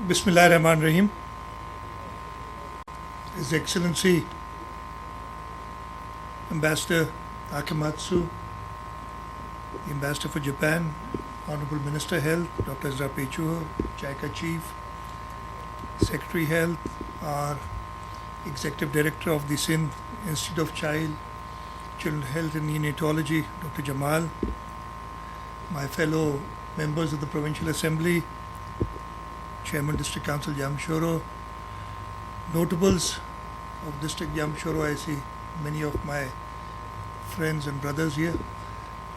Bismillahirrahmanirrahim. His Excellency Ambassador Akamatsu, the Ambassador for Japan, Honorable Minister Health, Dr. Ezra Pechuho, JICA Chief, Secretary Health, our Executive Director of the Sindh Institute of Children Health and Neonatology, Dr. Jamal, my fellow members of the Provincial Assembly, Chairman District Council Jamshoro, notables of District Jamshoro, I see many of my friends and brothers here.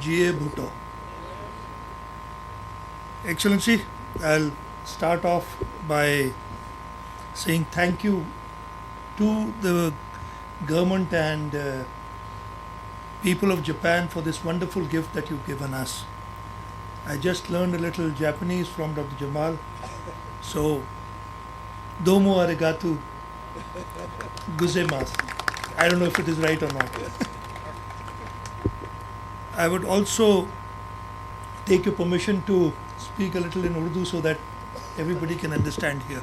G.A. Bhutto. Excellency, I'll start off by saying thank you to the government and people of Japan for this wonderful gift that you've given us. I just learned a little Japanese from Dr. Jamal, so domo arigato gozaimasu. I don't know if it is right or not. I would also take your permission to speak a little in Urdu so that everybody can understand here.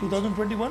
2021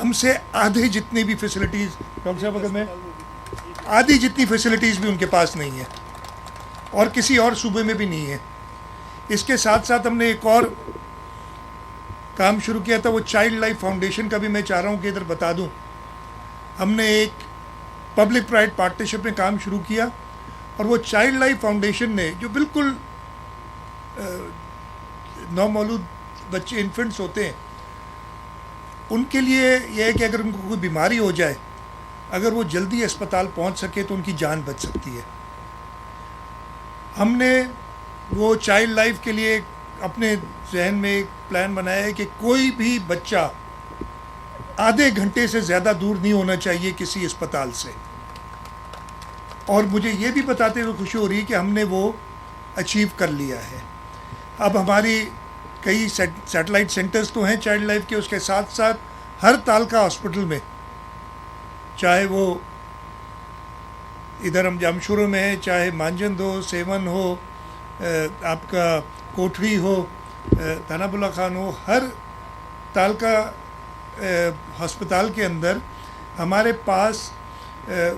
ہم سے آدھے جتنی بھی facilities, doctor صاحب اگر میں آدھی جتنی فیسلٹیز بھی ان کے پاس نہیں ہے، اور کسی اور صوبے میں بھی نہیں ہے۔ اس کے ساتھ ساتھ ہم نے ایک اور کام شروع کیا تھا، وہ چائلڈ لائف فاؤنڈیشن کا بھی میں چاہ رہا ہوں کہ ادھر بتا دوں۔ ہم نے ایک پبلک پرائیویٹ پارٹنرشپ میں کام شروع کیا، اور وہ چائلڈ لائف فاؤنڈیشن نے جو بالکل نومولود بچے انفنٹس ہوتے ہیں، ان کے لیے یہ ہے کہ اگر ان کو کوئی بیماری ہو جائے، اگر وہ جلدی اسپتال پہنچ سکے تو ان کی جان بچ سکتی ہے۔ ہم نے وہ چائلڈ لائف کے لیے اپنے ذہن میں ایک پلان بنایا ہے کہ کوئی بھی بچہ آدھے گھنٹے سے زیادہ دور نہیں ہونا چاہیے کسی اسپتال سے، اور مجھے یہ بھی بتاتے ہوئے خوشی ہو رہی ہے کہ ہم نے وہ اچیو کر لیا ہے۔ اب ہماری کئی سیٹلائٹ سینٹرز تو ہیں چائلڈ لائف کے، اس کے ساتھ ساتھ ہر تعلقہ ہاسپٹل میں، چاہے وہ ادھر ہم جامشورو میں ہے، چاہے مانجند ہو، سیون ہو، آپ کا کوٹھری ہو، تھانہ بلا خان ہو، ہر تعلقہ ہسپتال کے اندر ہمارے پاس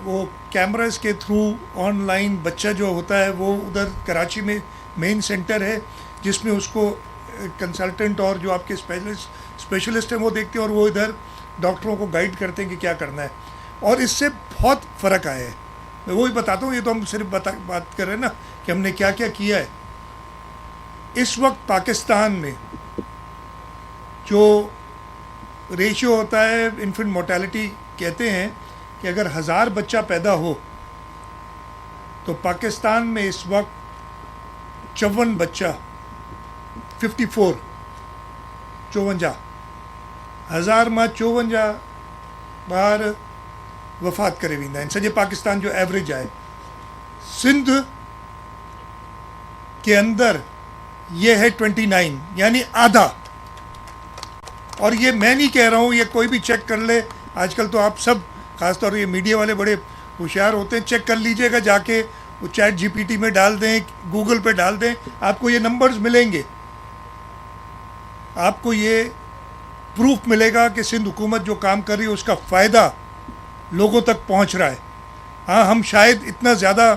وہ کیمراز کے تھرو آن لائن بچہ جو ہوتا ہے، وہ ادھر کراچی میں مین سینٹر ہے جس میں اس کو کنسلٹنٹ اور جو آپ کے اسپیشلسٹ ہیں وہ دیکھتے ہیں، اور وہ ادھر ڈاکٹروں کو گائیڈ کرتے ہیں کہ کیا کرنا ہے، اور اس سے بہت فرق آیا ہے۔ میں وہی بتاتا ہوں، یہ تو ہم صرف بات کر رہے ہیں نا کہ ہم نے کیا کیا کیا ہے۔ اس وقت پاکستان میں جو ریشیو ہوتا ہے انفنٹ مورٹیلٹی، کہتے ہیں کہ اگر 1000 بچہ پیدا ہو تو پاکستان میں اس وقت 54 بچہ 54 1000 ماں 54 بار وفات کرے ویندا ان سجے پاکستان جو ایوریج آئے۔ سندھ کے اندر یہ ہے 29، یعنی آدھا۔ اور یہ میں نہیں کہہ رہا ہوں، یہ کوئی بھی چیک کر لے، آج کل تو آپ سب خاص طور یہ میڈیا والے بڑے ہوشیار ہوتے ہیں، چیک کر لیجئے گا جا کے، وہ چیٹ جی پی ٹی میں ڈال دیں، گوگل پہ ڈال دیں، آپ کو یہ نمبرز ملیں گے، آپ کو یہ پروف ملے گا کہ سندھ حکومت جو کام کر رہی ہے اس کا فائدہ لوگوں تک پہنچ رہا ہے۔ ہاں، ہم شاید اتنا زیادہ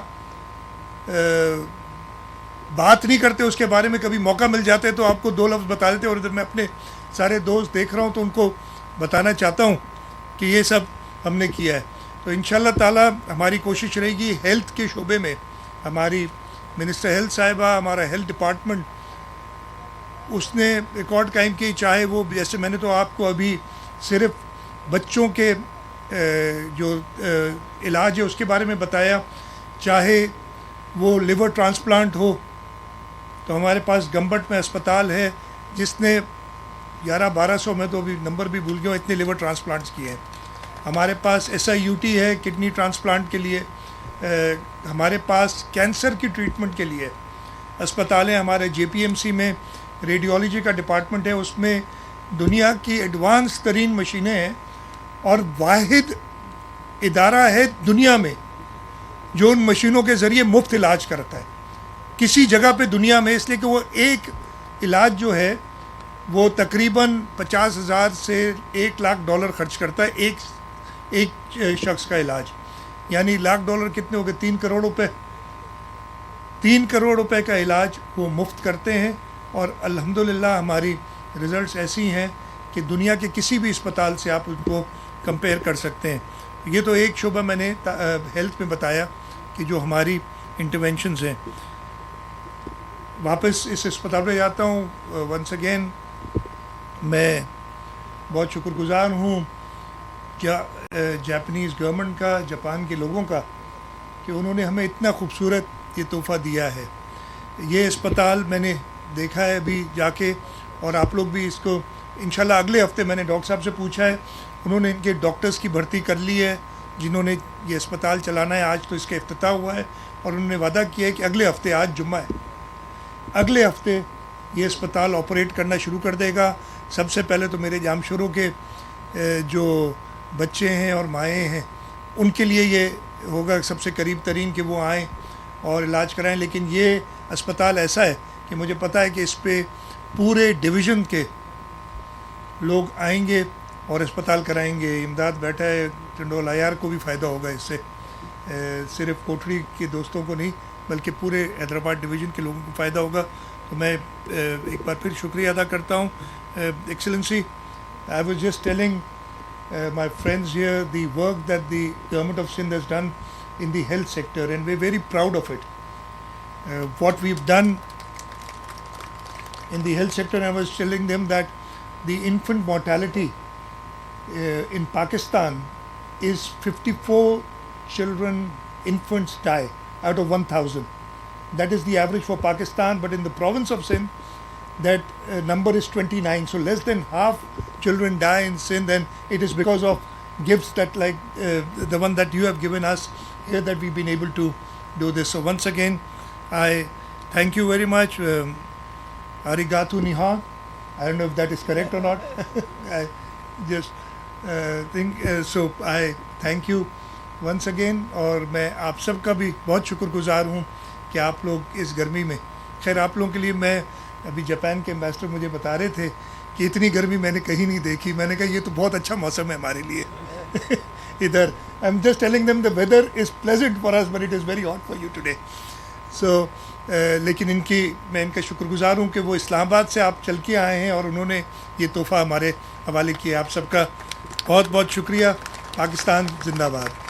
بات نہیں کرتے اس کے بارے میں، کبھی موقع مل جاتے تو آپ کو 2 لفظ بتا دیتے، اور ادھر میں اپنے سارے دوست دیکھ رہا ہوں تو ان کو بتانا چاہتا ہوں کہ یہ سب ہم نے کیا ہے۔ تو انشاءاللہ تعالی ہماری کوشش رہے گی ہیلتھ کے شعبے میں، ہماری منسٹر ہیلتھ صاحبہ، ہمارا ہیلتھ ڈپارٹمنٹ، اس نے ریکارڈ قائم کی، چاہے وہ جیسے میں نے تو آپ کو ابھی صرف بچوں کے جو علاج ہے اس کے بارے میں بتایا، چاہے وہ لیور ٹرانسپلانٹ ہو تو ہمارے پاس گمبٹ میں اسپتال ہے جس نے 1100-1200 میں تو ابھی نمبر بھی بھول گیا اتنے لیور ٹرانسپلانٹس کیے ہیں۔ ہمارے پاس SIUT ہے کڈنی ٹرانسپلانٹ کے لیے، ہمارے پاس کینسر کی ٹریٹمنٹ کے لیے اسپتال ہیں، ہمارے JPMC میں ریڈیولوجی کا ڈپارٹمنٹ ہے، اس میں دنیا کی ایڈوانس ترین مشینیں ہیں، اور واحد ادارہ ہے دنیا میں جو ان مشینوں کے ذریعے مفت علاج کرتا ہے کسی جگہ پہ دنیا میں، اس لیے کہ وہ ایک علاج جو ہے وہ تقریباً 50,000 سے $1,00,000 خرچ کرتا ہے ایک شخص کا علاج، یعنی $1,00,000 کتنے ہو گئے؟ 3 کروڑ روپے۔ 3 کروڑ روپے کا علاج وہ مفت کرتے ہیں، اور الحمدللہ ہماری رزلٹس ایسی ہیں کہ دنیا کے کسی بھی اسپتال سے آپ ان کو کمپیئر کر سکتے ہیں۔ یہ تو ایک شعبہ میں نے ہیلتھ میں بتایا کہ جو ہماری انٹرونشنز ہیں۔ واپس اس اسپتال پہ جاتا ہوں، ونس اگین میں بہت شکر گزار ہوں جاپنیز گورنمنٹ کا، جاپان کے لوگوں کا، کہ انہوں نے ہمیں اتنا خوبصورت یہ تحفہ دیا ہے۔ یہ اسپتال میں نے دیکھا ہے ابھی جا کے، اور آپ لوگ بھی اس کو انشاءاللہ اگلے ہفتے، میں نے ڈاکٹر صاحب سے پوچھا ہے، انہوں نے ان کے ڈاکٹرز کی بھرتی کر لی ہے جنہوں نے یہ اسپتال چلانا ہے۔ آج تو اس کا افتتاح ہوا ہے، اور انہوں نے وعدہ کیا ہے کہ اگلے ہفتے، آج جمعہ ہے، اگلے ہفتے یہ اسپتال آپریٹ کرنا شروع کر دے گا۔ سب سے پہلے تو میرے جامشورو کے جو بچے ہیں اور مائیں ہیں ان کے لیے یہ ہوگا سب سے قریب ترین کہ وہ آئیں اور علاج کرائیں، لیکن یہ اسپتال ایسا ہے کہ مجھے پتہ ہے کہ اس پہ پورے ڈویژن کے لوگ آئیں گے، اور اسپتال کرائیں گے. امداد بیٹھا ہے, ٹنڈول IR کو بھی فائدہ ہوگا اس سے, صرف کوٹھڑی کے دوستوں کو نہیں بلکہ پورے حیدرآباد ڈویژن کے لوگوں کو فائدہ ہوگا. تو میں ایک بار پھر شکریہ ادا کرتا ہوں. Excellency, I was just telling my friends here the work that the government of Sindh has done in the health sector, and we're very proud of it. What we've done in the health sector, I was telling them that the infant mortality in Pakistan is 54 infants die out of 1,000. That is the average for Pakistan, but in the province of Sindh, that number is 29. So less than half children die in Sindh, and it is because of gifts that like the one that you have given us here that we've been able to do this. So once again, I thank you very much. Arigato nihon. I don't know if that is correct or not. I just think so. I thank you once again. اور میں آپ سب کا بھی بہت شکر گزار ہوں کہ آپ لوگ اس گرمی میں, خیر آپ لوگوں کے لیے میں ابھی جاپان کے ایمبیسڈر مجھے بتا رہے تھے کہ اتنی گرمی میں نے کہیں نہیں دیکھی. میں نے کہا یہ تو بہت اچھا موسم ہے ہمارے لیے ادھر. I am just telling them the weather is pleasant for us but it is very hot for you today. So لیکن میں ان کا شکر گزار ہوں کہ وہ اسلام آباد سے آپ چل کے آئے ہیں اور انہوں نے یہ تحفہ ہمارے حوالے کیا. آپ سب کا بہت بہت شکریہ. پاکستان زندہ باد.